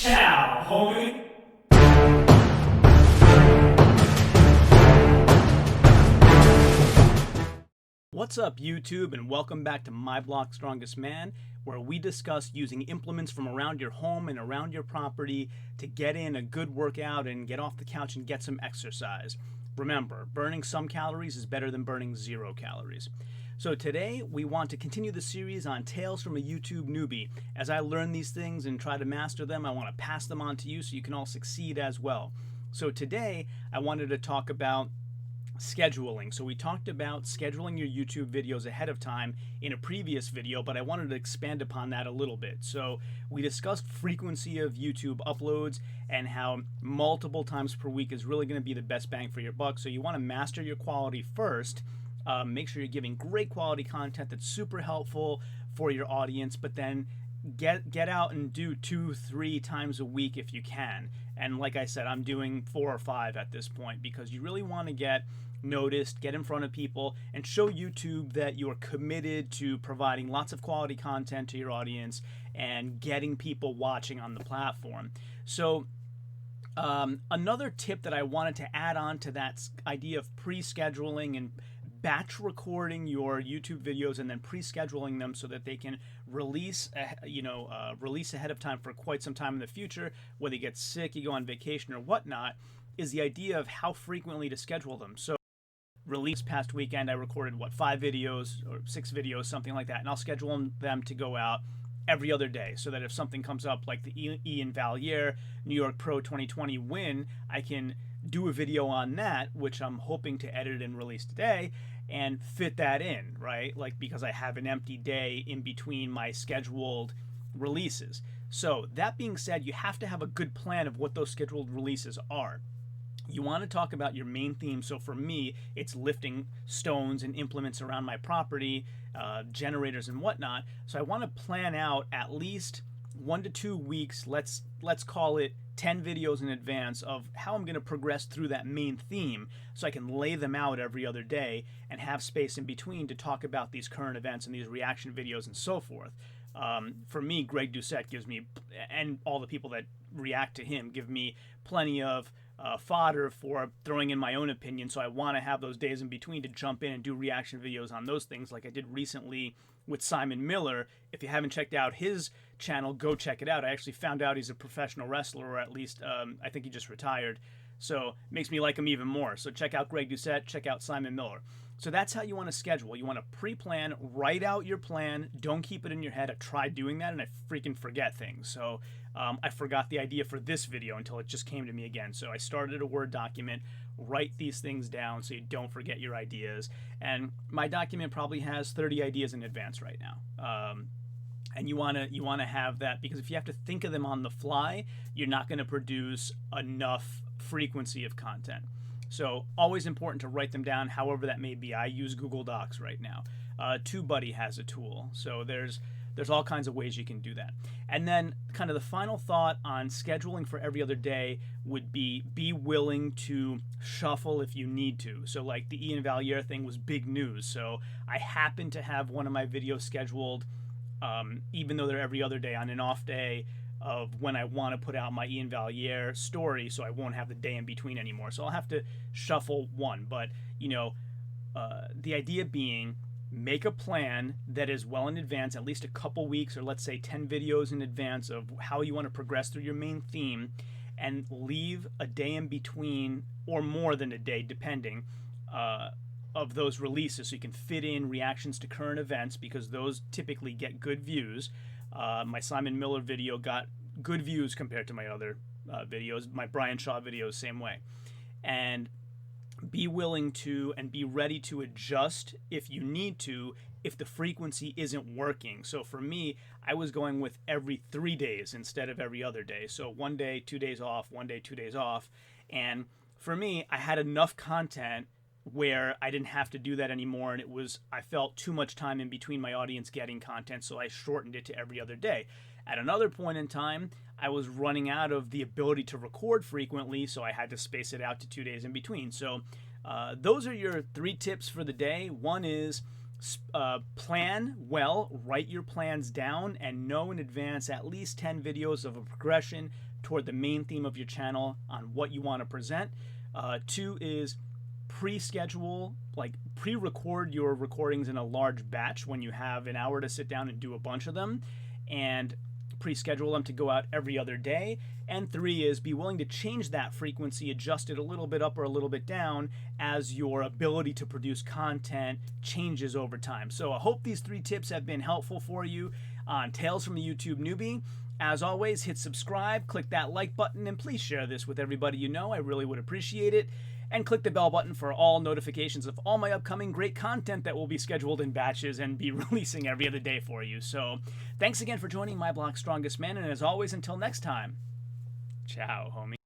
Ciao, homie. What's up, YouTube, and welcome back to My Block Strongest Man, where we discuss using implements from around your home and around your property to get in a good workout and get off the couch and get some exercise. Remember, burning some calories is better than burning 0 calories. So today, we want to continue the series on Tales from a YouTube Newbie. As I learn these things and try to master them, I want to pass them on to you so you can all succeed as well. So today, I wanted to talk about scheduling. So we talked about scheduling your YouTube videos ahead of time in a previous video, but I wanted to expand upon that a little bit. So we discussed frequency of YouTube uploads and how multiple times per week is really going to be the best bang for your buck. So you want to master your quality first. Make sure you're giving great quality content that's super helpful for your audience, but then get out and do 2-3 times a week if you can. And like I said, I'm doing 4 or 5 at this point because you really want to get noticed, get in front of people, and show YouTube that you are committed to providing lots of quality content to your audience and getting people watching on the platform. So another tip that I wanted to add on to that idea of pre-scheduling and batch recording your YouTube videos and then pre-scheduling them so that they can release ahead of time for quite some time in the future, whether you get sick, you go on vacation or whatnot, is the idea of how frequently to schedule them. So release past weekend, I recorded 5 videos or 6 videos, something like that, and I'll schedule them to go out every other day so that if something comes up like the Ian Valier New York Pro 2020 win, I can do a video on that, which I'm hoping to edit and release today, and fit that in, right? Like, because I have an empty day in between my scheduled releases. So that being said, you have to have a good plan of what those scheduled releases are. You want to talk about your main theme. So for me, it's lifting stones and implements around my property, generators and whatnot. So I want to plan out at least 1 to 2 weeks, let's call it 10 videos in advance of how I'm going to progress through that main theme so I can lay them out every other day and have space in between to talk about these current events and these reaction videos and so forth. For me, Greg Doucette gives me, and all the people that react to him, give me plenty of fodder for throwing in my own opinion, so I want to have those days in between to jump in and do reaction videos on those things like I did recently with Simon Miller. If you haven't checked out his channel, go check it out. I actually found out he's a professional wrestler, or at least I think he just retired, so it makes me like him even more. So check out Greg Doucette, check out Simon Miller. So that's how you want to schedule. You want to pre-plan, write out your plan, don't keep it in your head. I tried doing that and I freaking forget things. So I forgot the idea for this video until it just came to me again. So I started a Word document, write these things down so you don't forget your ideas. And my document probably has 30 ideas in advance right now. And you want to have that, because if you have to think of them on the fly, you're not going to produce enough frequency of content. So always important to write them down, however that may be. I use Google Docs right now. TubeBuddy has a tool. So there's all kinds of ways you can do that. And then kind of the final thought on scheduling for every other day would be willing to shuffle if you need to. So like the Ian Valier thing was big news. So I happen to have one of my videos scheduled, even though they're every other day, on an off day of when I want to put out my Ian Valier story, so I won't have the day in between anymore. So I'll have to shuffle one. But, the idea being, make a plan that is well in advance, at least a couple weeks, or let's say 10 videos in advance of how you want to progress through your main theme, and leave a day in between, or more than a day, depending, of those releases, so you can fit in reactions to current events, because those typically get good views. My Simon Miller video got good views compared to my other videos. My Brian Shaw videos, same way. And be willing to and be ready to adjust if you need to, if the frequency isn't working. So for me, I was going with every 3 days instead of every other day. So 1 day, 2 days off, 1 day, 2 days off. And for me, I had enough content where I didn't have to do that anymore, and I felt too much time in between my audience getting content, so I shortened it to every other day. At another point in time, I was running out of the ability to record frequently, so I had to space it out to 2 days in between. So those are your 3 tips for the day. One is Plan well, write your plans down, and know in advance at least 10 videos of a progression toward the main theme of your channel on what you want to present. 2 is pre-schedule, like pre-record your recordings in a large batch when you have an hour to sit down and do a bunch of them, and pre-schedule them to go out every other day. And 3 is be willing to change that frequency, adjust it a little bit up or a little bit down as your ability to produce content changes over time. So I hope these 3 tips have been helpful for you on Tales from a YouTube Newbie. As always, hit subscribe, click that like button, and please share this with everybody you know. I really would appreciate it. And click the bell button for all notifications of all my upcoming great content that will be scheduled in batches and be releasing every other day for you. So thanks again for joining My Block's Strongest Man, and as always, until next time, ciao, homie.